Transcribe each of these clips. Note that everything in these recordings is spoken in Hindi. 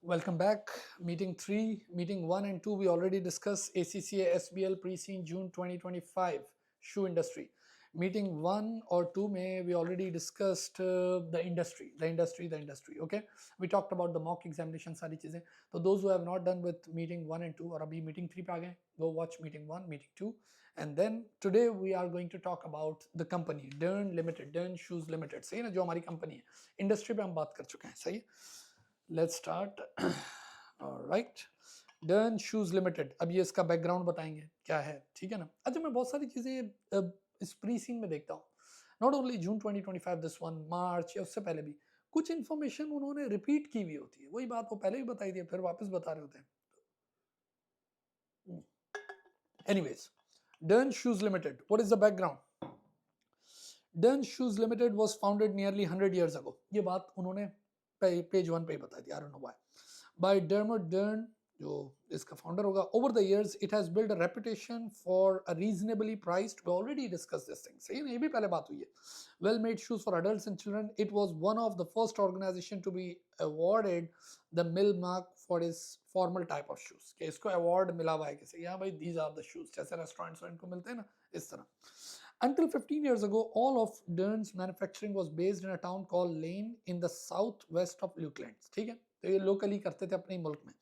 Welcome back. Meeting 3, meeting 1 and 2, we already discussed ACCA SBL pre-scene June 2025 shoe industry. Meeting 1 or 2 may we already discussed the industry. Okay, we talked about the mock examination सारी चीजें. So those who have not done with meeting 1 and 2 और अभी meeting 3 पे आ गए, go watch meeting 1, meeting 2, and then today we are going to talk about the company Dern Limited, Dern Shoes Limited. सही ना, जो हमारी कंपनी है, इंडस्ट्री पे हम बात कर चुके हैं. सही है. Let's start. Alright. Dern shoes limited. अब ये इसका बैकग्राउंड बताएंगे क्या है, ठीक है ना. अच्छा, मैं बहुत सारी चीजें इस प्री सीन में देखता हूँ. Not only June 2025, this one, March या उससे पहले भी कुछ इंफॉर्मेशन उन्होंने रिपीट की हुई होती है. वही बात वो पहले भी बताई थी, फिर वापस बता रहे होते हैं. Anyways, Dern shoes limited, what is the background? Dern shoes limited was founded nearly 100 years ago. ये बात उन्होंने पेज 1 पे ही बताई थी. I don't know why. By Dermot Dern, जो इसका फाउंडर होगा. Over the years it has build a reputation for a reasonably priced. We already discuss this thing. सही है, ये भी पहले बात हुई है. Well made shoes for adults and children. It was one of the first organisation to be awarded the mill mark for is formal type of shoes. कि इसको अवार्ड मिला हुआ है किसी, यहाँ भाई दीज आर द शूज, जैसे रेस्टोरेंट्स में इनको मिलते हैं ना, इस तरह. Until 15 years ago, all of Dern's manufacturing was based in a town called Lane in the southwest of Lukelands. ठीक है, तो ये लोकली करते थे अपने मुल्क में.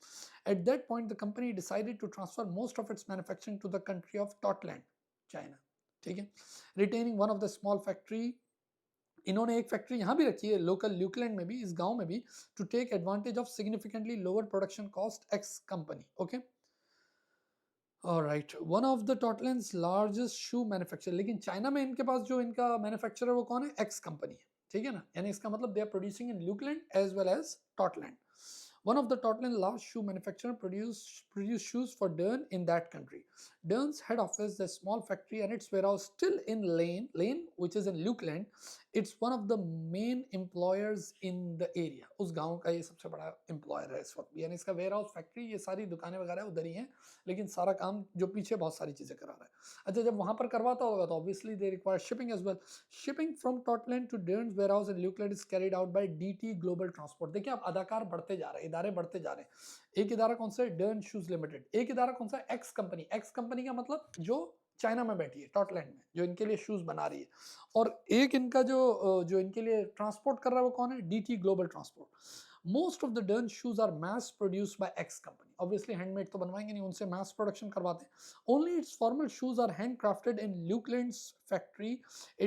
At that point, the company decided to transfer most of its manufacturing to the country of Totland, China. ठीक है, retaining one of the small factory. इन्होंने एक फैक्ट्री यहाँ भी रखी है लोकल ल्यूकलैंड में भी, इस गांव में भी, to take advantage of significantly lower production cost ex company. Okay, alright. One of the Totland's largest shoe manufacturer. लेकिन चाइना में इनके पास जो इनका मैन्युफैक्चरर वो कौन है? एक्स कंपनी है. ठीक है ना, यानी इसका मतलब they are producing in Lukeland as well as Totland. One of the Tottenham large shoe manufacturer produced shoes for Dern in that country. Dern's head office, the small factory and its warehouse still in Lane, which is in Lukeland. It's one of the main employers in the area. उस गांव का ये सबसे बड़ा एम्प्लॉयर है इस वक्त भी. यानी इसका वेयर हाउस, फैक्ट्री, ये सारी दुकानें वगैरह उधर ही हैं, लेकिन सारा काम जो पीछे बहुत सारी चीजें करा रहा है. अच्छा, जब वहां पर करवाता होगा तो obviously they require shipping as well. Shipping from Totland to Dern's warehouse in Lukeland is carried out by DT global transport. देखिए, आप अदाकार बढ़ते जा रहे हैं, इदारे बढ़ते जा रहे हैं. एक इदारा कौन सा है? Dern shoes limited. एक इदारा कौन सा है? X company. एक्स कंपनी का मतलब जो चाइना में बैठी है, टॉटलैंड में, जो इनके लिए शूज बना रही है. और एक इनका जो इनके लिए ट्रांसपोर्ट कर रहा है वो कौन है? DT global Transport. Most of the Dern shoes are mass produced by X company. Obviously handmade तो बनवाएंगे नहीं, उनसे mass प्रोडक्शन करवाते हैं. Only its formal shoes are handcrafted in Lukeland's factory.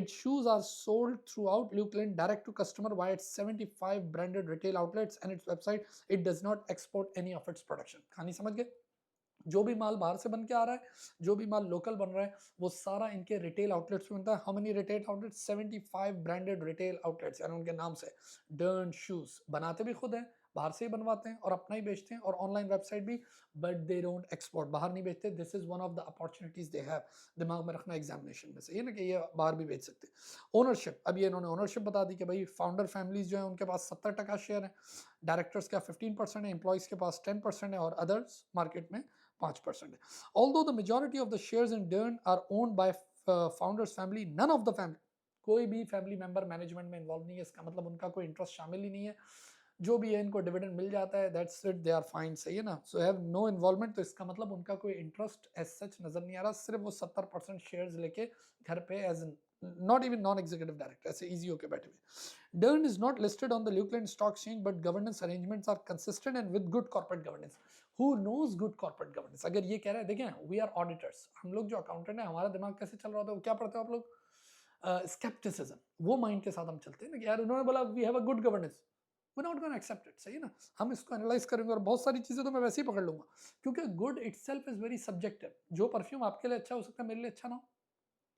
Its shoes are sold throughout Lukeland direct to customer via its 75 branded retail outlets and its website. It does not export any of its production. कहानी समझ गए? जो भी माल बाहर से बन के आ रहा है, जो भी माल लोकल बन रहा है, वो सारा इनके रिटेल आउटलेट्स में बनता है. How many retail outlets? 75 branded retail outlets, यानी उनके नाम से. डर्न शूज बनाते भी खुद हैं, बाहर से ही बनवाते हैं और अपना ही बेचते हैं, और ऑनलाइन वेबसाइट भी. बट दे डोंट एक्सपोर्ट, बाहर नहीं बेचते. This is one of the opportunities they have. दिमाग में रखना एग्जामिनेशन में से, ये ना कि ये बाहर भी बेच सकते हैं. ओनरशिप, अब ये इन्होंने ओनरशिप बता दी कि भाई फाउंडर फैमिलीज जो है उनके पास 70% शेयर है, डायरेक्टर्स का 15% है, एम्प्लॉइज के पास 10% है, और अदर्स मार्केट में 5% है. Although the majority of the shares in Dern are owned by founders family, none of the family, कोई भी फैमिली मेंबर मैनेजमेंट में इन्वॉल्व नहीं है. इसका मतलब उनका कोई इंटरेस्ट शामिल ही नहीं है. जो भी है इनको डिविडेंड मिल जाता है, that's it, they are fine. सही है ना. So have no involvement. तो इसका मतलब उनका कोई इंटरेस्ट एज सच नजर नहीं आ रहा. सिर्फ वो 70% शेयर्स लेके घर पे as not even non executive director ऐसे इजी होके बैठे हुए. Dern is not listed on the Lukeland Stock Exchange, but governance arrangements are consistent and with good corporate governance. Who knows good corporate governance? अगर ये कह रहा है, देखें, we are auditors, हम लोग जो अकाउंटेंट है, हमारा दिमाग कैसे चल रहा होता है, वो क्या पढ़ते हो आप लोग? स्केप्टिसिज्म. वो माइंड के साथ हम चलते हैं ना कि यार उन्होंने बोला we have a good governance, we not gonna accept it. सही है ना. हम इसको एनालाइज करेंगे और बहुत सारी चीजें तो मैं वैसे ही पकड़ लूंगा, क्योंकि good itself is very subjective. जो परफ्यूम आपके लिए अच्छा हो सकता है, मेरे लिए अच्छा ना हो,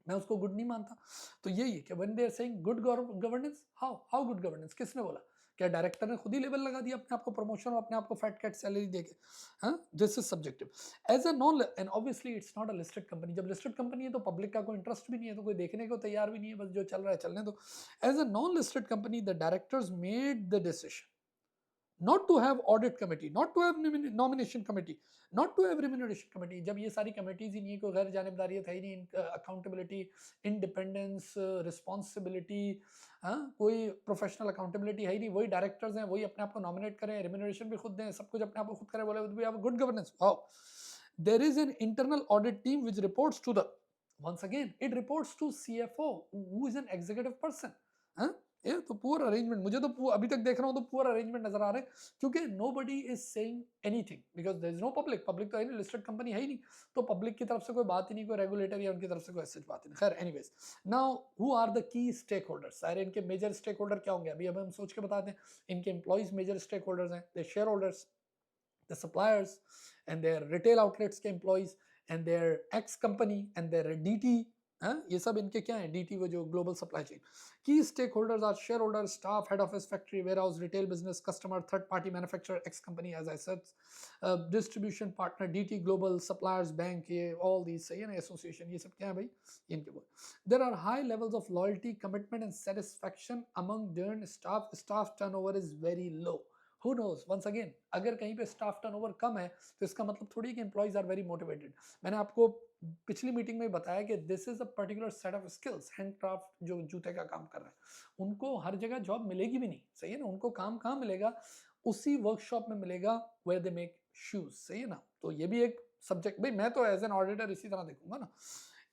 मैं उसको गुड नहीं मानता. तो यही है कि when they are saying good governance, how good governance, किसने बोला? क्या डायरेक्टर ने खुद ही लेबल लगा दिया अपने आप को प्रमोशन और अपने आप को फैट कैट सैलरी देके? हाँ, this is subjective. As a non, and obviously it's not a listed company. जब लिस्टेड कंपनी है तो पब्लिक का कोई इंटरेस्ट भी नहीं है, तो कोई देखने को तैयार भी नहीं है, बस जो चल रहा है चलने दो. As a non listed company, the directors made the decision not to have audit committee, not to have nomination committee, not to have remuneration committee. जब ये सारी कमिटीज ही नहीं है, कोई गैर जानिबदारियत है ही नहीं, अकाउंटेबिलिटी, इंडिपेंडेंस, रिस्पॉन्सिबिलिटी, कोई प्रोफेशनल अकाउंटेबिलिटी है ही नहीं, वही डायरेक्टर्स हैं, वही अपने आप को नॉमिनेट करें, रेम्यूनरेशन भी खुद दें, सब कुछ अपने आप को खुद करें, बोले we have good governance. Wow. There is an internal audit team which reports to the, once again it reports to CFO who is an executive person. ये तो पुअर अरेंजमेंट, मुझे तो अभी तक देख रहा हूँ तो पुअर अरेंजमेंट नजर आ रहा है, क्योंकि nobody is saying anything because there is no public. Public तो है नहीं, लिस्टेड कंपनी है ही नहीं, तो पब्लिक की तरफ से कोई बात ही नहीं, कोई रेगुलेटर या उनकी तरफ से कोई ऐसी बात ही नहीं. खैर anyways, now who are the key stakeholders. सारे इनके मेजर स्टेक होल्डर क्या होंगे, अभी अब हम सोच के बताते हैं. इनके एम्प्लॉइज मेजर स्टेक होल्डर्स हैं, the share holders, the suppliers and their retail outlets के employees and their ex company and their DT. ये सब इनके क्या हैं, DT वो जो global supply chain. Key stakeholders are shareholders, staff, head office, factory, warehouse, retail business, customer, third party manufacturer, ex company as I said, distribution partner, DT global, suppliers, bank, ये all these सही है ना, association, ये सब क्या है भाई, इनके बोल. There are high levels of loyalty, commitment and satisfaction among Dern staff. Staff turnover is very low. Who knows? Once again, अगर कहीं पे स्टाफ टर्नओवर कम है तो इसका मतलब थोड़ी कि एम्प्लॉइज आर वेरी मोटिवेटेड. मैंने आपको पिछली मीटिंग में बताया कि this is a particular set of skills. Handcraft जो जूते का काम कर रहा है, उनको हर जगह जॉब मिलेगी भी नहीं, सही है ना. उनको काम कहाँ मिलेगा, उसी वर्कशॉप में मिलेगा वेयर दे मेक शूज, सही है ना. तो ये भी एक सब्जेक्ट, भाई मैं तो एज एन ऑडिटर इसी तरह देखूंगा ना.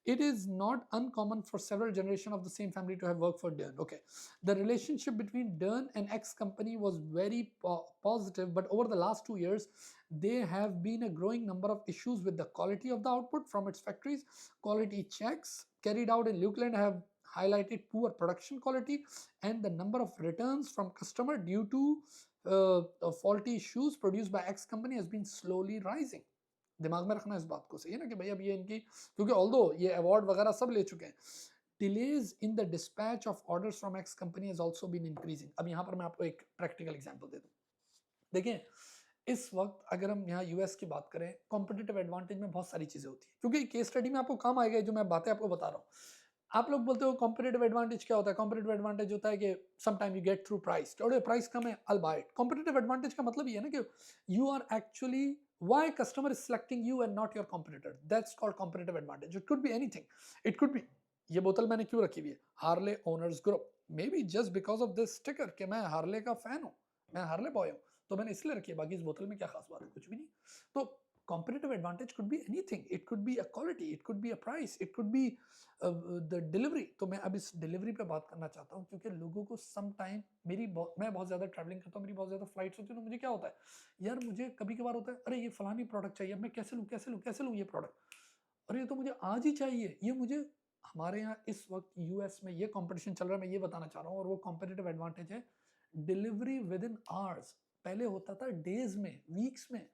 It is not uncommon for several generations of the same family to have worked for Dern. Okay, the relationship between Dern and X company was very positive, but over the last 2 years, there have been a growing number of issues with the quality of the output from its factories. Quality checks carried out in Lukeland have highlighted poor production quality, and the number of returns from customer due to faulty issues produced by X company has been slowly rising. दिमाग में रखना इस बात को, सही है ना, कि भाई अब ये इनकी, क्योंकि ऑल्दो ये अवार्ड वगैरह सब ले चुके हैं. Delays in the dispatch of orders from X company has also been increasing. अब यहाँ पर मैं आपको एक प्रैक्टिकल एग्जांपल दे दूं. देखिए, इस वक्त अगर हम यहाँ यूएस की बात करें, कॉम्पिटिटिव एडवांटेज में बहुत सारी चीजें होती है, क्योंकि केस स्टडी में आपको काम आएगा जो मैं बातें आपको बता रहा हूँ. आप लोग बोलते हो कॉम्पिटिटिव एडवांटेज क्या होता है. कॉम्पिटिटिव एडवांटेज होता है कि sometime you get through price, और प्राइस कम है, I will buy it. Competitive advantage का मतलब ये है ना कि you are actually, why customer is selecting you and not your competitor, that's called competitive advantage. It could be anything. It could be, ये बोतल मैंने क्यों रखी हुई है, Harley owners group, maybe just because of this sticker कि मैं हार्ले का फैन हूँ, मैं हार्ले बॉय हूँ, तो मैंने इसलिए रखी है, बाकी इस बोतल में क्या खास बात है, कुछ भी नहीं. तो competitive advantage could be anything. It could be a quality, it could be a price, it could be the delivery. तो मैं अब इस डिलीवरी पे बात करना चाहता हूँ, क्योंकि लोगों को सम टाइम, मैं बहुत ज़्यादा ट्रैवलिंग करता हूँ, मेरी बहुत ज़्यादा फ्लाइट्स होती है, तो मुझे क्या होता है यार, मुझे कभी कभार होता है, अरे ये फलानी प्रोडक्ट चाहिए, अब मैं कैसे लूँ ये प्रोडक्ट, अरे ये तो मुझे आज ही चाहिए, ये मुझे. हमारे यहाँ इस वक्त यूएस में ये कंपटीशन चल रहा है, मैं ये बताना चाह रहा हूँ, और वो कॉम्पिटिटिव एडवांटेज है डिलीवरी विद इन आवर्स. पहले होता था डेज में, वीक्स में.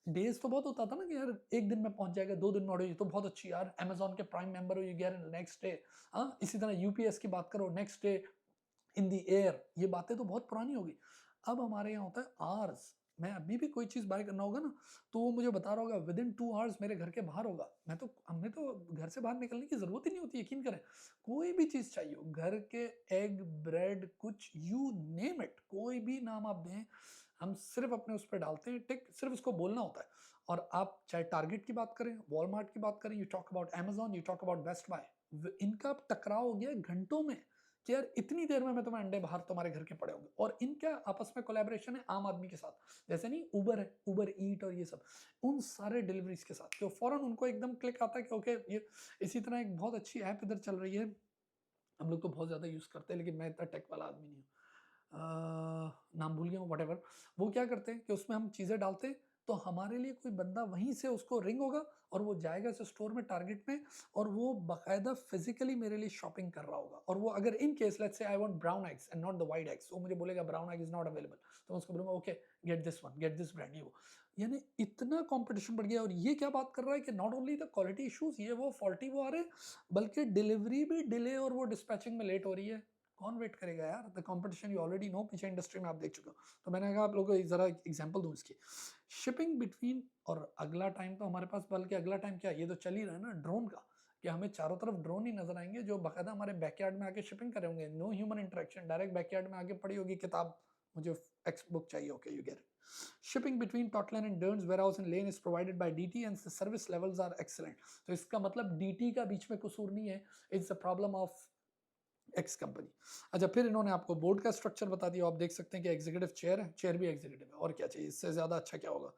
डेज तो बहुत होता था ना कि यार एक दिन में पहुंच जाएगा, 2 दिन में ऑर्डर, ये तो बहुत अच्छी यार, अमेजोन के प्राइम मेंबर हो, यू गेट नेक्स्ट डे. इसी तरह यूपीएस की बात करो, next day in the air. ये बातें तो बहुत पुरानी होगी. अब हमारे यहाँ होता है आवर्स. मैं अभी भी कोई चीज़ बाय करना होगा ना, तो वो मुझे बता रहा होगा विद इन 2 आवर्स मेरे घर के बाहर होगा. हमें तो घर से बाहर निकलने की जरूरत ही नहीं होती, यकीन करें. कोई भी चीज़ चाहिए हो, घर के एग, ब्रेड, कुछ यू नेम इट, कोई भी नाम आप दें, हम सिर्फ अपने उस पर डालते हैं टिक, सिर्फ उसको बोलना होता है. और आप चाहे टारगेट की बात करें, वॉलमार्ट की बात करें, you talk about Amazon, you talk about Best Buy, इनका टकराव हो गया घंटों में कि यार इतनी देर में मैं तुम्हें अंडे बाहर तुम्हारे घर के पड़े होंगे. और इनका आपस में कोलैबोरेशन है आम आदमी के साथ, जैसे नहीं उबर है, उबर ईट और ये सब, उन सारे डिलीवरीज के साथ, तो फौरन उनको एकदम क्लिक आता है कि ओके ये. इसी तरह एक बहुत अच्छी ऐप इधर चल रही है, हम लोग तो बहुत ज़्यादा यूज़ करते हैं, लेकिन मैं इतना टेक वाला आदमी नहीं हूँ, नाम भूल गया हूँ, वट. वो क्या करते हैं कि उसमें हम चीज़ें डालते हैं, तो हमारे लिए कोई बंदा वहीं से उसको रिंग होगा और वो जाएगा इस स्टोर में, टारगेट में, और वो बाकायदा फिजिकली मेरे लिए शॉपिंग कर रहा होगा. और वो अगर in case let's say I want brown eggs and not the white eggs, वो मुझे बोलेगा brown egg is not available, तो मैं उसको बोलूँगा okay get this one, get this brand. ये यानी इतना कंपटीशन बढ़ गया. और ये क्या बात कर रहा है कि not only the quality issues ये वो फॉल्टी वो आ रहे हैं, बल्कि डिलीवरी भी डिले और वो डिस्पैचिंग में लेट हो रही है. कौन वेट करेगा यार, the competition you already know, पीछे इंडस्ट्री में आप देख चुके हो. तो मैंने कहा आप लोगों को जरा एग्जांपल दूं इसकी. शिपिंग बिटवीन, और अगला टाइम तो हमारे पास, बल्कि अगला टाइम क्या, ये तो चल ही रहा है ना ड्रोन का, कि हमें चारों तरफ ड्रोन ही नजर आएंगे जो बाकायदा हमारे बैकयार्ड में आके शिपिंग करे होंगे. No human interaction, direct backyard में आके पड़ी होगी किताब, मुझे X book चाहिए, okay, you get it. Shipping between Totland and Dern's warehouse in Lane is provided by DT and the service levels are excellent. तो इसका मतलब DT का बीच में कसूर नहीं है, it's the problem of X company. अच्छा, फिर इन्होंने आपको बोर्ड का स्ट्रक्चर बता दिया. आप देख सकते हैं कि एग्जीक्यूटिव चेयर है, चेयर भी एग्जीक्यूटिव है, और क्या चाहिए इससे ज़्यादा अच्छा क्या होगा.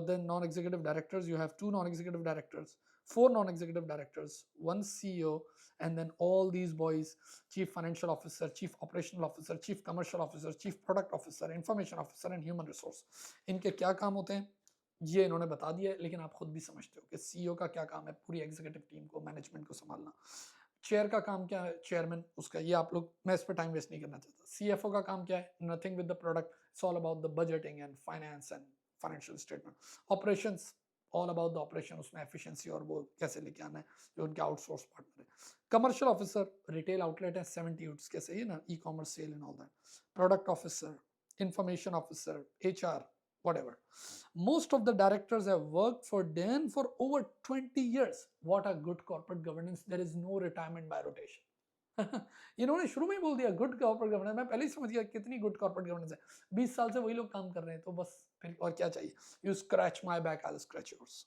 Then non-executive directors, you have 2 non-executive directors, 4 non-executive directors, 1 CEO, and then all these boys: chief financial officer, chief operational officer, chief commercial officer, chief product officer, information officer, and human resource. इनके क्या काम होते हैं ये इन्होंने बता दिया है, लेकिन आप खुद भी समझते हो कि CEO का क्या काम है, पूरी एग्जीक्यूटिव टीम को, मैनेजमेंट को संभालना. चेयर का काम क्या है, चेयरमैन उसका, ये आप लोग, मैं इस पर टाइम वेस्ट नहीं करना चाहता. CFO का काम क्या है, nothing with the product, it's all about the budgeting and finance and financial statement. Operations, all about the operation, उसमें एफिशिएंसी और वो कैसे लेके आना है, जो उनके आउटसोर्स पार्टनर है. कमर्शियल ऑफिसर, रिटेल आउटलेट है 70 यूट्स कैसे, ये ना, e-commerce sale and all that. Product officer, information officer, HR, whatever. Most of the directors have worked for Dan for over 20 years. What a good corporate governance. There is no retirement by rotation. इन्होंने शुरू में ही बोल दिया गुड कॉर्पोरेट गवर्नेंस. मैं पहले ही समझ गया कितनी गुड कॉर्पोरेट गवर्नेंस है. 20 साल से वही लोग काम कर रहे हैं, तो बस फिर और क्या चाहिए. You scratch my back, I will scratch yours.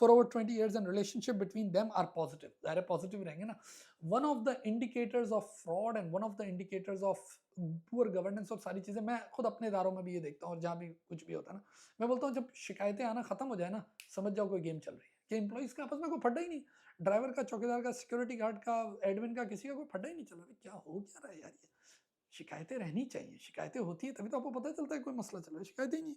For over 20 years and relationship between them are positive. ज़ाहिर है positive रहेंगे ना. One of the indicators of fraud and one of the indicators of poor governance और सारी चीज़ें, मैं खुद अपने इदारों में भी ये देखता हूँ, और जहाँ भी कुछ भी होता है ना, मैं बोलता हूँ जब शिकायतें आना खत्म हो जाए ना, समझ जाओ कोई गेम चल रही है, कि एम्प्लॉइज का आपस में कोई फड्डा ही नहीं. ड्राइवर का, चौकीदार का, सिक्योरिटी गार्ड का, एडमिन का, किसी का कोई फड्डा ही नहीं चल रहा. क्या हो क्या रहा है यार. ये शिकायतें रहनी चाहिए, शिकायतें होती है तभी तो आपको पता चलता है कोई मसला चल रहा है. शिकायतें ही नहीं,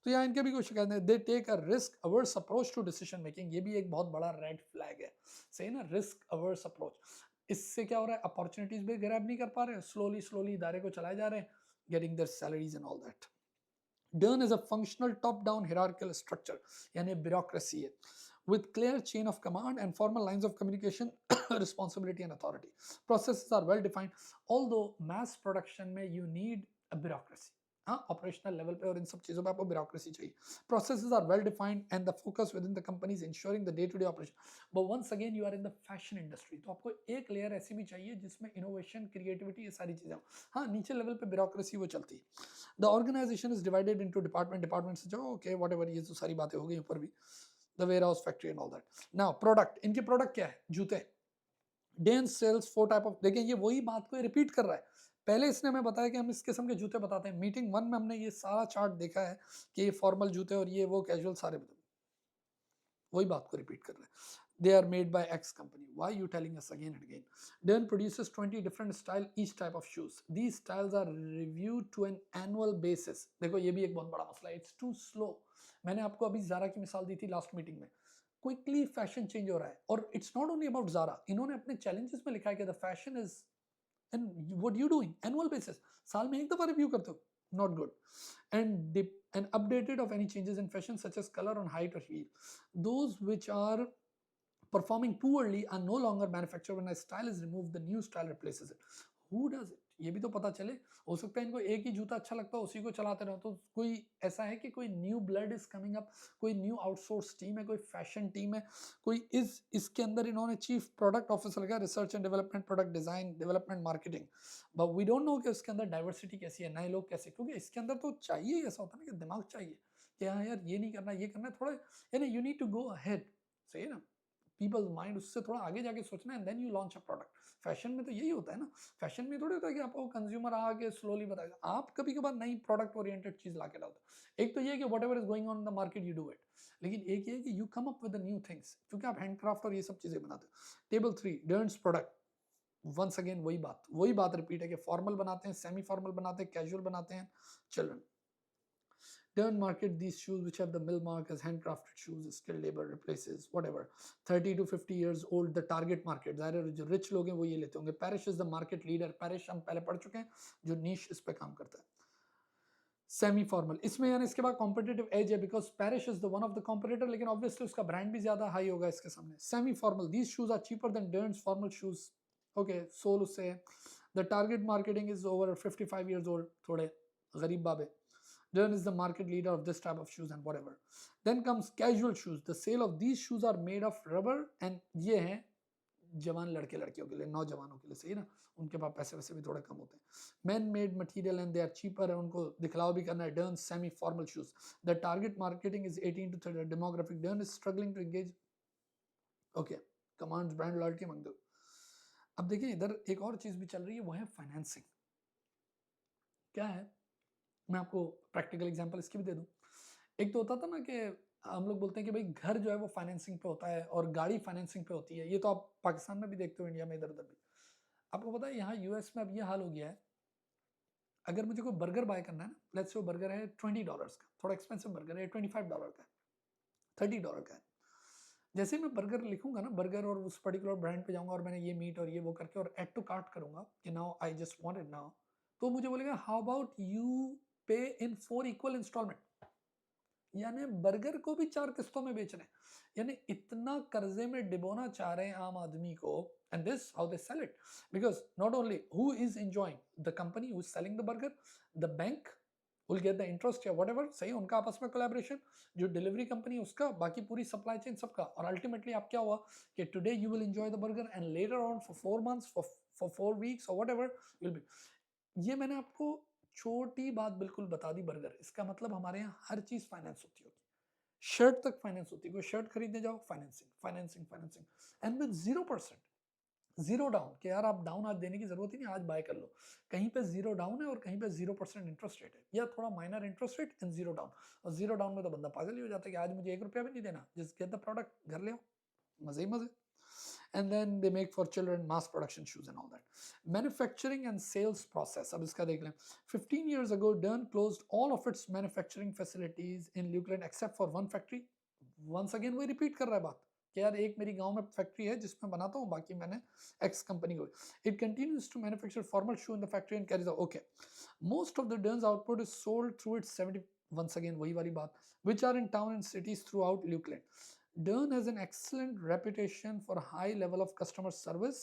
तो यहाँ इनके भी कोई शिकायत नहीं. They take a risk averse approach to decision making. ये भी एक बहुत बड़ा रेड फ्लैग है, सही ना, रिस्क अवर्स अप्रोच. इससे क्या हो रहा है, अपॉर्चुनिटीज भी ग्रैब नहीं कर पा रहे, स्लोली स्लोली इदारे को चलाए जा रहे हैं, getting there salaries and all that. Dern is a functional top-down hierarchical structure, यानी bureaucracy है, with clear chain of command and formal lines of communication, responsibility and authority. Processes are well defined, although mass production में you need a bureaucracy. हाँ, ऑपरेशनल लेवल पे और इन सब चीज़ों पे आपको ब्यूरोक्रेसी चाहिए. Processes are well defined and the focus within the company is ensuring the day-to-day operation. But once again you are in the fashion industry, तो आपको एक लेयर ऐसी भी चाहिए जिसमें इनोवेशन, क्रिएटिविटी, ये सारी चीज़ें. हाँ, नीचे लेवल पे ब्यूरोक्रेसी वो चलती है. The organization is divided into department से जो okay whatever, ये तो सारी बातें हो गई ऊपर भी, the warehouse, factory and all that. Now product, इनके प्रोडक्ट क्या है, जूते. Dan sells 4 type of, देखिए ये वही बात को रिपीट कर रहा है. पहले इसने हमें बताया कि हम इस किस्म के जूते बताते हैं. मीटिंग 1 में हमने ये सारा चार्ट देखा है कि ये फॉर्मल जूते और ये वो कैजुअल, सारे बता, वही बात को रिपीट कर रहे हैं. They are made by X company. Why are you telling us again and again? Dern produces 20 different style each type of shoes. These styles are reviewed to an annual basis. देखो ये भी एक बहुत बड़ा मसला है. It's too slow. मैंने आपको अभी ज़ारा की मिसाल दी थी लास्ट मीटिंग में. क्विकली फैशन चेंज हो रहा है, और it's not only about Zara. इन्होंने अपने चैलेंजेस में लिखा है कि the fashion is, and what you doing annual basis, साल में एक दफा रिव्यू करते हो, not good. And updated of any changes in fashion such as color on height or heel. Those which are performing poorly are no longer manufactured. When a style is removed, the new style replaces it. Who does it? ये भी तो पता चले. हो सकता है इनको एक ही जूता अच्छा लगता है, उसी को चलाते रहो. तो कोई ऐसा है कि कोई new blood is coming up, कोई न्यू आउटसोर्स टीम है, कोई फैशन टीम है, कोई इसके अंदर इन्होंने चीफ प्रोडक्ट ऑफिसर लगा, research and development, product design, development, marketing. But we don't know कि उसके अंदर डाइवर्सिटी कैसी है, नए लोग कैसे, क्योंकि इसके अंदर तो चाहिए, ऐसा होता है ना कि दिमाग चाहिए कि हाँ यार ये नहीं करना, ये करना है, थोड़ा यानी you need to go ahead, सही है ना. पीपल्स माइंड, उससे थोड़ा आगे जाके सोचना है, then you launch a product. Fashion में तो यही होता है ना. फैशन में थोड़ी होता है कि आपको कंज्यूमर आके स्लोली बताएगा. आप कभी कभार नई प्रोडक्ट ओरिएंटेड चीज ला के डालते हो. एक तो ये है कि whatever is going on the market you do it, लेकिन एक ये है कि you come up with new things, क्योंकि आप हैंडक्राफ्ट और ये सब चीजें बनाते हो. Table 3, Dern's product. Once again वही बात रिपीट है कि फॉर्मल बनाते हैं, सेमी फॉर्मल बनाते हैं, कैजुअल बनाते हैं, children. Dern market these shoes which have the mill mark as handcrafted shoes, skilled labor replaces whatever. 30 to 50 years old, the target market. ज़ाहिर है जो रिच लोग हैं वो ये लेते होंगे. Parish is the market leader. Parish हम पहले पढ़ चुके हैं, जो niche इस पे काम करता है. सेमी फॉर्मल, इसमें यानी इसके बाद कॉम्पिटिटिव एज है, because Parish is the one of the competitor, लेकिन ऑब्वियसली उसका ब्रांड भी ज्यादा हाई होगा इसके सामने. Semi formal, these shoes are cheaper than Dern's formal shoes. Okay, sole उससे है. The target marketing is over 55 years old, थोड़े गरीब बाबे. Dern is the market leader of this type of shoes and whatever. Then comes casual shoes. The sale of these shoes are made of rubber and ये हैं जवान लड़के लड़कियों के लिए, नौजवानों के लिए, सही ना, उनके पास पैसे वैसे भी थोड़े कम होते हैं. Man made material and they are cheaper है, उनको दिखलावा भी करना है. Dern semi formal shoes. The target marketing is 18 to 30. Demographic. Dern is struggling to engage. Okay, commands brand loyalty among the. अब देखिए इधर एक और चीज भी चल रही है, वो है फाइनेंसिंग. क्या है, मैं आपको प्रैक्टिकल एग्जांपल इसकी भी दे दूं. एक तो होता था ना कि हम लोग बोलते हैं कि भाई घर जो है वो फाइनेंसिंग पे होता है और गाड़ी फाइनेंसिंग पे होती है. ये तो आप पाकिस्तान में भी देखते हो, इंडिया में इधर उधर भी. आपको पता है यहाँ यूएस में अब ये हाल हो गया है, अगर मुझे कोई बर्गर बाय करना है ना, लेट्स से वो बर्गर है $20 का, थोड़ा एक्सपेंसिव बर्गर है, $25 का है, $30 का है. जैसे मैं बर्गर लिखूंगा ना, बर्गर, और उस पर्टिकुलर ब्रांड पे जाऊंगा और मैंने ये मीट और ये वो करके और ऐड टू कार्ट करूंगा कि now I just want it now, तो मुझे बोलेगा हाउ अबाउट यू पे इन 4 इक्वल इंस्टॉलमेंट. यानी बर्गर को भी 4 किस्तों में बेच रहे हैं. यानी इतना कर्जे में डिबोना चाह रहे हैं आम आदमी को. And this how they sell it, because not only who is enjoying, the company who is selling the burger, the bank will get the interest या व्हाटएवर, सही, उनका आपस में कोलैबोरेशन, जो डिलीवरी कंपनी उसका, बाकी पूरी सप्लाई चेन सबका. और अल्टीमेटली आप क्या हुआ कि today you will enjoy the burger and later on for 4 months, for 4 weeks और व्हाटएवर विल बी. ये मैंने आपको छोटी बात बिल्कुल बता दी. बर्गर, इसका मतलब हमारे यहाँ हर चीज फाइनेंस होती होगी. शर्ट तक फाइनेंस होती है. कोई शर्ट खरीदने जाओ, financing financing financing, and with 0%, zero down, कि यार आप डाउन आज देने की जरूरत ही नहीं, आज बाय कर लो. कहीं पे जीरो डाउन है और कहीं पे 0% इंटरेस्ट रेट है, या थोड़ा minor interest rate and zero down. और जीरो डाउन में तो बंदा पागल ही हो जाता है कि आज मुझे ₹1 भी नहीं देना, जस्ट गेट द प्रोडक्ट, घर ले आओ, मजे ही मजे. And then they make for children mass production shoes and all that. Manufacturing and sales process. अब इसका देख लें. 15 years ago, Dern closed all of its manufacturing facilities in Lukeland except for one factory. Once again वही repeat कर रहा है बात कि यार एक मेरी गांव में फैक्ट्री है जिसमें बनाता हूँ, बाकी मैंने एक्स कंपनी को. It continues to manufacture formal shoe in the factory and carries out. Okay, most of the Dern's output is sold through its 70. Once again वही वाली बात, which are in town and cities throughout Lukeland. Dern has an excellent reputation for high level of customer service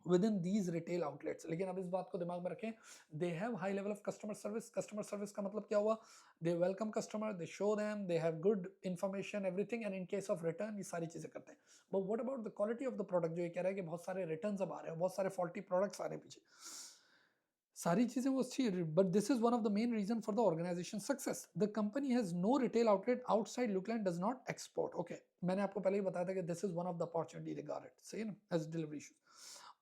within these retail outlets. लेकिन अब इस बात को दिमाग में रखें, they have high level of customer service. Customer service का मतलब क्या हुआ, they welcome customer, they show them, they have good information, everything, and in case of return ये सारी चीजें करते हैं. But what about the quality of the product, जो ये कह रहा है कि बहुत सारे returns अब आ रहे हैं, बहुत सारे faulty products आ रहे हैं पीछे, सारी चीजें वो अच्छी. But this is one of the main reason for the organisation success. The company has no retail outlet outside Lukeland, does not export. Okay, मैंने आपको पहले ही बताया था कि this is one of the opportunity they got it, सही ना, as delivery issues.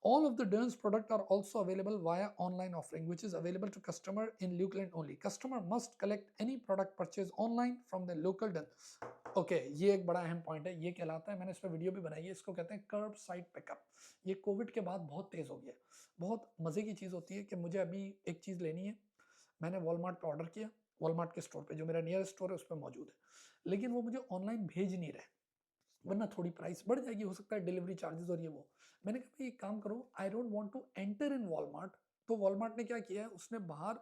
All of the Dern's products are also available via online offering, which is available to customer in Lukeland only. Customer must collect any product purchased online from the local Dern. Okay, ये एक बड़ा अहम पॉइंट है. ये कहलाता है, मैंने इस पर वीडियो भी बनाई है, इसको कहते हैं कर्ब साइड पिकअप. ये कोविड के बाद बहुत तेज हो गया. बहुत मजे की चीज होती है कि मुझे अभी एक चीज लेनी है, मैंने वॉलमार्ट पे ऑर्डर किया, वॉलमार्ट के स्टोर पे जो मेरा नियर स्टोर है उस पर मौजूद है, लेकिन वो मुझे ऑनलाइन भेज नहीं रहे, वरना थोड़ी प्राइस बढ़ जाएगी, हो सकता है डिलीवरी चार्जेस और ये वो. मैंने कहा भाई एक काम करो, I don't want to enter in Walmart. तो वॉलमार्ट ने क्या किया है, उसने बाहर,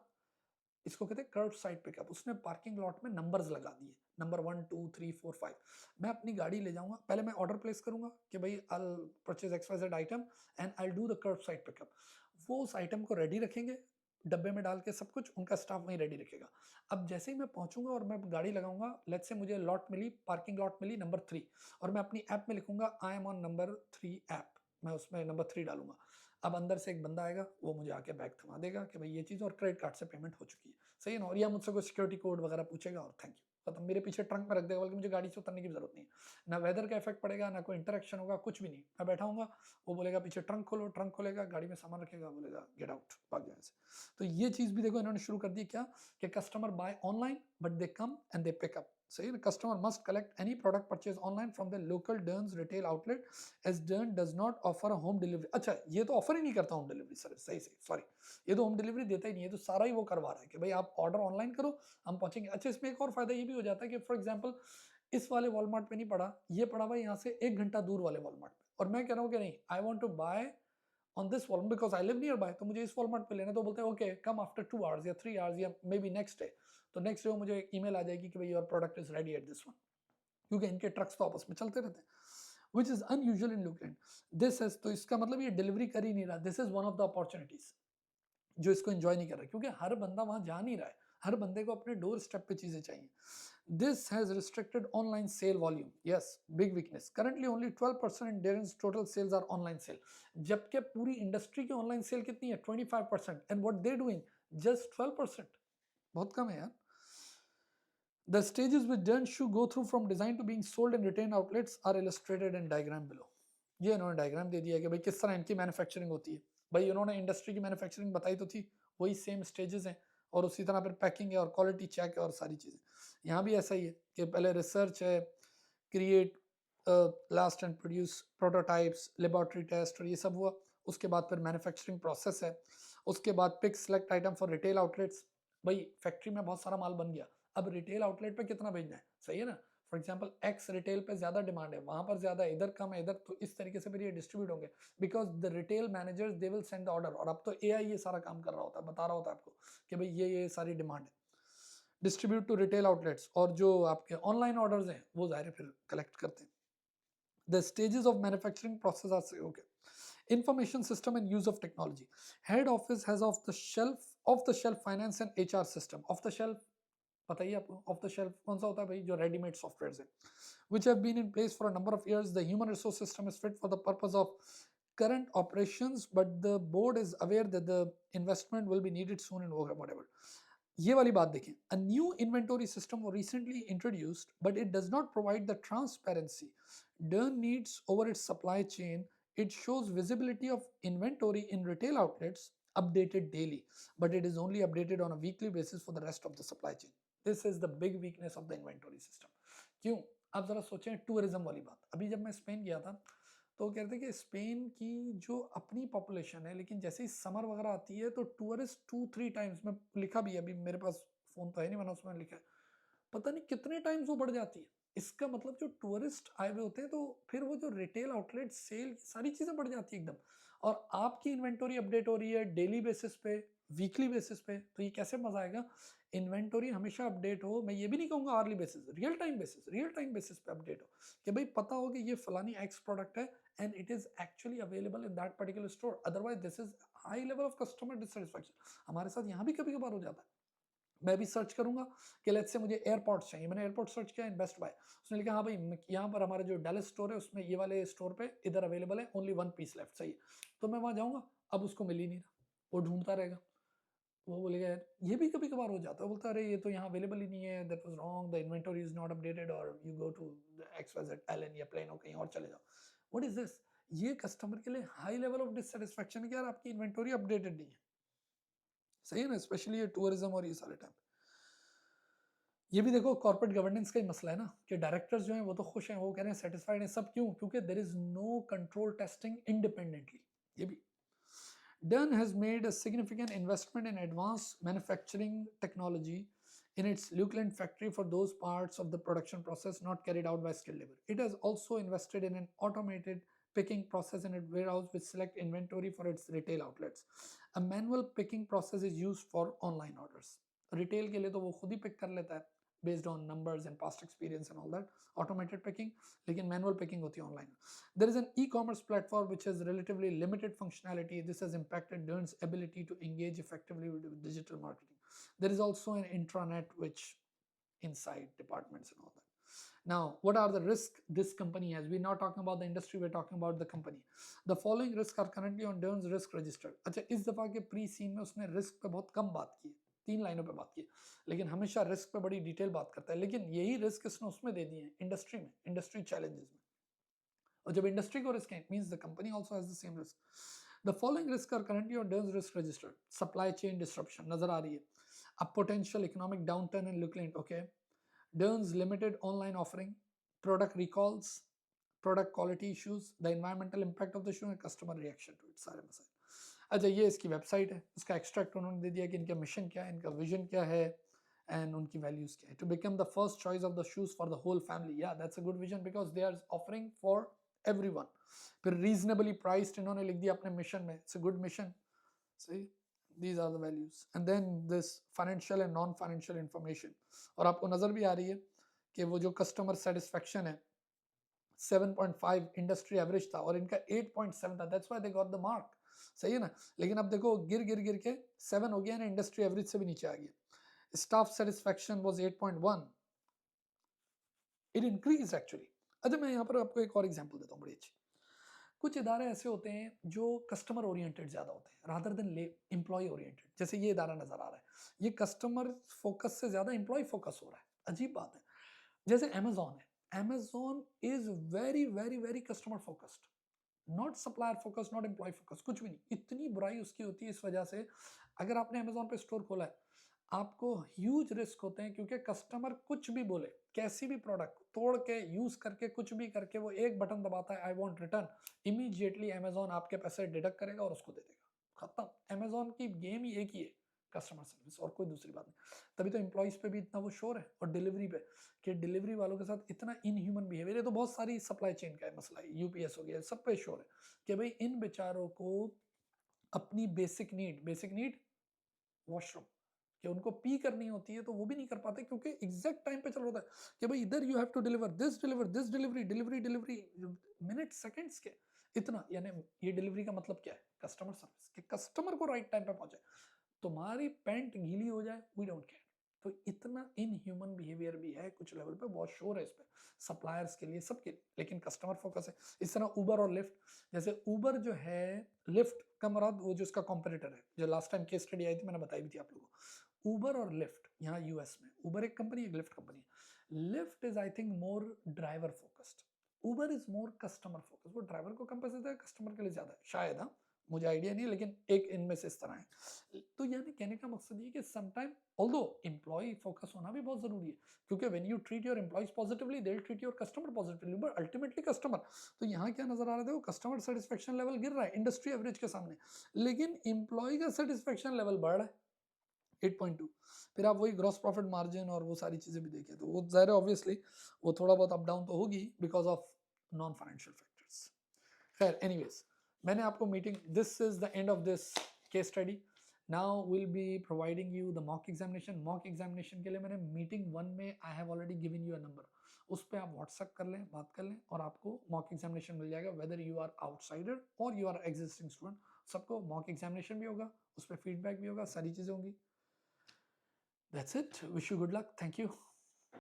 इसको कहते हैं कर्ब साइड पिकअप, उसने पार्किंग लॉट में नंबर्स लगा दिए, नंबर 1 2 3 4 5. मैं अपनी गाड़ी ले जाऊंगा, पहले मैं ऑर्डर प्लेस करूंगा कि भाई I purchase XYZ item and I do the कर्ब side pickup. वो उस आइटम को रेडी रखेंगे डब्बे में डाल के, सब कुछ उनका स्टाफ वहीं रेडी रखेगा. अब जैसे ही मैं पहुंचूंगा और मैं गाड़ी लगाऊंगा, लेट्स से मुझे लॉट मिली, पार्किंग लॉट मिली नंबर 3, और मैं अपनी ऐप में लिखूंगा I am on number 3 app, मैं उसमें नंबर 3 डालूंगा. अब अंदर से एक बंदा आएगा, वो मुझे आके बैग थमा देगा कि भाई ये चीज़, और क्रेडिट कार्ड से पेमेंट हो चुकी है, सही है ना. और या मुझसे कोई सिक्योरिटी कोड वगैरह पूछेगा और थैंक यू, खत्म. मेरे पीछे ट्रंक में रख देगा, बल्कि मुझे गाड़ी से उतरने की जरूरत नहीं है. ना वेदर का इफेक्ट पड़ेगा, ना कोई इंटरेक्शन होगा, कुछ भी नहीं. मैं बैठा हूँ, वो बोलेगा पीछे ट्रंक खोलो, ट्रंक खोलेगा, गाड़ी में सामान रखेगा, बोलेगा गेट आउट, भाग जाए से. तो ये चीज़ भी देखो इन्होंने शुरू कर दी, क्या कि customer buy online but they come and they pick up. सही, customer must collect any product purchase online from the local Dern's retail outlet as Dern does not offer a home delivery. अच्छा, ये तो ऑफर ही नहीं करता होम डिलीवरी सर्विस, सही सॉरी, ये तो होम डिलीवरी देता ही नहीं है. तो सारा ही वो करवा रहा है कि भाई आप ऑर्डर ऑनलाइन करो, हम पहुंचेंगे. अच्छा, इसमें एक और फायदा ये भी हो जाता है कि फॉर एग्जांपल इस वाले वॉलमार्ट पे नहीं पड़ा, ये पड़ा भाई यहाँ से 1 घंटा दूर वाले वॉलमार्ट पे, और मैं कह रहा हूँ कि नहीं, I want to buy on this Walmart because I live nearby, तो मुझे इस वॉलमार्ट पे लेना. तो बोलते हैं ओके कम आफ्टर 2 hours या 3 hours या मे बी नेक्स्ट डे. तो नेक्स्ट डे मुझे ईमेल आ जाएगी कि भाई your product is ready at this one, क्योंकि इनके ट्रक्स तो आपस में चलते रहते हैं. Which is unusual in Lukeland. This is, तो इसका मतलब ये डिलीवरी कर ही नहीं रहा. This is one of the opportunities जो इसको एंजॉय नहीं कर रहा, क्योंकि हर बंदा वहां जा नहीं रहा है. हर बंदे को अपने डोर स्टेप पे चीजें चाहिए. This has restricted online sale volume. Yes, big weakness. Currently only 12% in Darren's total sales are online sale. जबकि पूरी इंडस्ट्री की ऑनलाइन सेल कितनी है? 25%. And what they doing? Just 12%. बहुत कम है यार. The stages which Darren's shoe go through from design to being sold in retail outlets are illustrated in diagram below. ये इन्होंने डायग्राम दे दिया है कि भाई किस तरह इनकी मैन्युफैक्चरिंग होती है. भाई उन्होंने इंडस्ट्री की मैन्युफैक्चरिंग बताई तो थी, वही सेम स्टेजेस हैं, और उसी तरह फिर पैकिंग है और क्वालिटी चेक है और सारी चीज़ें. यहाँ भी ऐसा ही है कि पहले रिसर्च है, create, last and produce prototypes, laboratory test और ये सब हुआ. उसके बाद फिर मैन्युफैक्चरिंग प्रोसेस है. उसके बाद pick select item for retail outlets. भाई फैक्ट्री में बहुत सारा माल बन गया, अब रिटेल आउटलेट पे कितना भेजना है, सही है ना. फॉर एग्जाम्पल एक्स रिटेल पे ज्यादा डिमांड है, वहां पर ज्यादा, इधर कम है, इधर, तो इस तरीके से फिर ये डिस्ट्रीब्यूट होंगे. Because the retail managers they will send the order, और अब तो एआई ये सारा काम कर रहा होता है, बता रहा होता है आपको कि भाई ये सारी डिमांड है. डिस्ट्रीब्यूट टू रिटेल आउटलेट्स, और जो आपके ऑनलाइन ऑर्डर्स हैं वो जाहिर फिर कलेक्ट करते हैं. The stages of manufacturing process are okay. Information system and use of technology. Head office has off the shelf finance and HR system. Off the shelf, पता ही आपको ऑफ द शेल्फ कौन सा होता है भाई, जो रेडीमेड सॉफ्टवेयर है, which have been in place for a number of years. The human resource system is fit for the purpose of current operations, but the board is aware that the investment will be needed soon in whatever. ये वाली बात देखें, a new inventory system was recently introduced, but it does not provide the transparency Dern needs over its supply chain. It shows visibility of inventory in retail outlets updated daily, but it is only updated on a weekly basis for the rest of the supply chain. This is the big weakness of the inventory system. क्यों? आप जरा सोचें टूरिज्म वाली बात. अभी जब मैं स्पेन गया था तो वो कहते हैं कि स्पेन की जो अपनी पॉपुलेशन है, लेकिन जैसे ही समर वगैरह आती है तो टूरिस्ट 2-3 टाइम्स, में लिखा भी है, अभी मेरे पास फोन तो है नहीं, मैंने उसमें लिखा है, पता नहीं कितने टाइम्स वो बढ़ जाती है. इसका मतलब जो टूरिस्ट आए हुए होते हैं तो फिर वो जो रिटेल आउटलेट सेल, सारी चीजें बढ़ जाती है एकदम. और आपकी इन्वेंटरी अपडेट हो रही है डेली बेसिस पे, वीकली बेसिस पे, तो ये कैसे मजा आएगा. इन्वेंटरी हमेशा अपडेट हो, मैं ये भी नहीं कहूंगा hourly basis, real time basis पे अपडेट हो, कि भाई पता हो कि ये फलानी एक्स प्रोडक्ट है and it is actually available in that particular store. Otherwise this is high level of customer dissatisfaction. हमारे साथ यहाँ भी कभी कभार हो जाता है. मैं भी सर्च करूंगा कि लेट्स से मुझे एयरपोर्ट्स चाहिए, मैंने एयरपोर्ट सर्च किया इन बेस्ट बाय, उसने लिखा हाँ भाई यहाँ पर हमारा जो डेलस स्टोर है उसमें ये वाले स्टोर पे इधर अवेलेबल है, ओनली 1 पीस लेफ्ट, सही है. तो मैं वहां जाऊंगा, अब उसको मिल ही नहीं रहा, वो ढूंढता रहेगा. वो बोलेगा यार, ये भी कभी कभार हो जाता है, बोलता अरे ये तो यहाँ अवेलेबल ही नहीं है, that was wrong, the inventory is not updated, और you go to XYZ Allen या प्लेनो कहीं और चले जाओ. What is this. ये कस्टमर के लिए हाई लेवल ऑफ डिससेटिस्फैक्शन है कि यार आपकी इन्वेंटरी अपडेटेड नहीं है, सही है ना. स्पेशली ये टूरिज्म और ये सारे टाइम. ये भी देखो कॉर्पोरेट गवर्नेंस का ही मसला है ना, कि डायरेक्टर्स जो हैं वो तो खुश हैं, वो कह रहे हैं सेटिस्फाइड हैं सब, क्यों? क्योंकि there is no control testing independently. ये भी Dern has made a significant investment in advanced manufacturing technology in its Lukeland factory for those parts of the production process not carried out by skilled labor. It has also invested in an automated picking process in its warehouse which select inventory for its retail outlets. A manual picking process is used for online orders. Retail के लिए तो वो खुद ही pick कर लेता है based on numbers and past experience and all that, automated picking, लेकिन manual picking होती है online. There is an e-commerce platform which has relatively limited functionality. This has impacted Dern's ability to engage effectively with digital marketing. There is also an intranet which inside departments and all that. Now, what are the risks this company has? We're not talking about the industry, we're talking about the company. The following risks are currently on Dern's risk register. अच्छा, इस दफा के प्री सीन में उसने रिस्क पे बहुत कम बात की, 3 लाइनों पे बात की, लेकिन हमेशा रिस्क पे बड़ी डिटेल बात करता है. लेकिन यही रिस्क इसने उसमें दे दिए हैं इंडस्ट्री में, इंडस्ट्री चैलेंजेस में. और जब इंडस्ट्री को रिस्क है, it means the company also has the same risk. The following risk are currently on Dern's risk register. Supply chain disruption नजर आ रही है, a potential economic downturn in Lukeland, okay. Dern's limited online offering, product recalls, product quality issues, the environmental impact of the shoe and customer reaction to it, सारे मसाइल. अच्छा, ये इसकी वेबसाइट है, इसका एक्सट्रैक्ट उन्होंने दे दिया कि इनका मिशन क्या है, इनका विजन क्या है, and उनकी वैल्यूज क्या है. To become the first choice of the shoes for the whole family. Yeah, that's a good vision because they are offering for everyone. फिर reasonably priced इन्होंने लिख दिया अपने मिशन में. It's a good mission. See, these are the values. And then this financial and non-financial information. और आपको नजर भी आ रही है कि वो जो कस्टमर सेटिस्फेक्शन है 7.5 इंडस्ट्री एवरेज था और इनका 8.7 था. That's why they got the mark. सही है ना. लेकिन अब देखो गिर गिर गिर के 7 हो गया ना, इंडस्ट्री एवरेज से भी नीचे आ गया. Staff satisfaction was 8.1. It increased actually. अच्छा मैं यहाँ पर आपको एक और एग्जांपल देता हूँ बड़ी अच्छी. कुछ इदारे ऐसे होते हैं जो कस्टमर ओरिएंटेड ज़्यादा होते हैं रादर देन एम्प्लॉय ओरिएंटेड. जैसे ये इदारा नज़र आ रहा है, ये कस्टमर फोकस से ज़्यादा एम्प्लॉय फोकस हो रहा है. अजीब बात है. जैसे अमेजोन है, Amazon is very very very customer focused, not supplier focus, not employ focus, कुछ भी नहीं. इतनी बुराई उसकी होती है इस वजह से. अगर आपने अमेजोन पे स्टोर खोला है, आपको ह्यूज रिस्क होते हैं क्योंकि कस्टमर कुछ भी बोले, कैसी भी प्रोडक्ट तोड़ के यूज करके कुछ भी करके वो एक बटन दबाता है, I want return, immediately Amazon आपके पैसे डिडक्ट करेगा और उसको दे देगा. खत्म. अमेजोन की गेम ही एक ही है, कस्टमर सर्विस, और कोई दूसरी बात नहीं. तभी तो एम्प्लॉइज पे भी इतना वो शोर है, और डिलीवरी पे कि डिलीवरी वालों के साथ इतना इनह्यूमन बिहेवियर है. तो बहुत सारी सप्लाई चेन का है मसला है, यूपीएस हो गया, सब पे शोर है कि भाई इन बेचारों को अपनी बेसिक नीड वॉशरूम, कि उनको पी करनी होती है तो वो भी नहीं कर पाते क्योंकि एग्जैक्ट टाइम पे चल रहा है कि भाई इधर you have to deliver this delivery delivery delivery, minute seconds के इतना. यानी ये डिलीवरी का मतलब क्या है? कस्टमर सर्विस, कि कस्टमर को राइट टाइम पे पहुंचे. तुम्हारी पैंट गीली हो जाए, वी डोंट केयर. तो इतना इनह्यूमन बिहेवियर भी है कुछ लेवल पे, बहुत शोर है इस पे, सप्लायर्स के लिए, सबके लिए. लेकिन कस्टमर फोकस है. इस तरह उबर और लिफ्ट, जैसे उबर जो है, लिफ्ट का मराद वो जो इसका कॉम्पिटिटर है, जो लास्ट टाइम केस स्टडी आई थी मैंने बताई भी थी आप लोगों को. उबर और लिफ्ट यहाँ यूएस में, उबर एक कंपनी है, लिफ्ट कंपनी है. Lift is I think more driver focused, Uber is more customer focused. वो ड्राइवर को कम पैसे देता है, कस्टमर के लिए ज्यादा है शायद. हाँ, मुझे आइडिया नहीं है, लेकिन एक इनमें से इस तरह है. तो यानी कहने का मकसद ये कि समटाइम ऑल्दो एम्प्लॉय फोकस होना भी बहुत जरूरी है, क्योंकि when you treat your employees positively they will treat your customer positively, but ultimately customer. तो यहाँ क्या नजर आ रहा है, कस्टमर सेटिस्फेक्शन लेवल गिर रहा है इंडस्ट्री एवरेज के सामने, लेकिन एम्प्लॉय का सेटिस्फेक्शन लेवल बढ़ रहा है 8.2. फिर आप वही ग्रॉस प्रॉफिट मार्जिन और वो सारी चीजें भी देखिए, तो वो जाहिर है ऑब्वियसली वो थोड़ा बहुत अप डाउन तो होगी because of non financial factors. खैर एनीवेज, मैंने आपको meeting, this is the end of this case study. Now will be providing you the mock examination. Mock examination के लिए मैंने मीटिंग 1 में I have already given you a number, उस पर आप व्हाट्सअप कर लें, बात कर लें, और आपको मॉक एग्जामिनेशन मिल जाएगा. वेदर यू आर आउटसाइडर और यू आर एग्जिस्टिंग स्टूडेंट, सबको मॉक एग्जामिनेशन भी होगा, उस पर फीडबैक भी होगा, सारी चीज़ें होंगी. That's it. Wish you good luck. Thank you.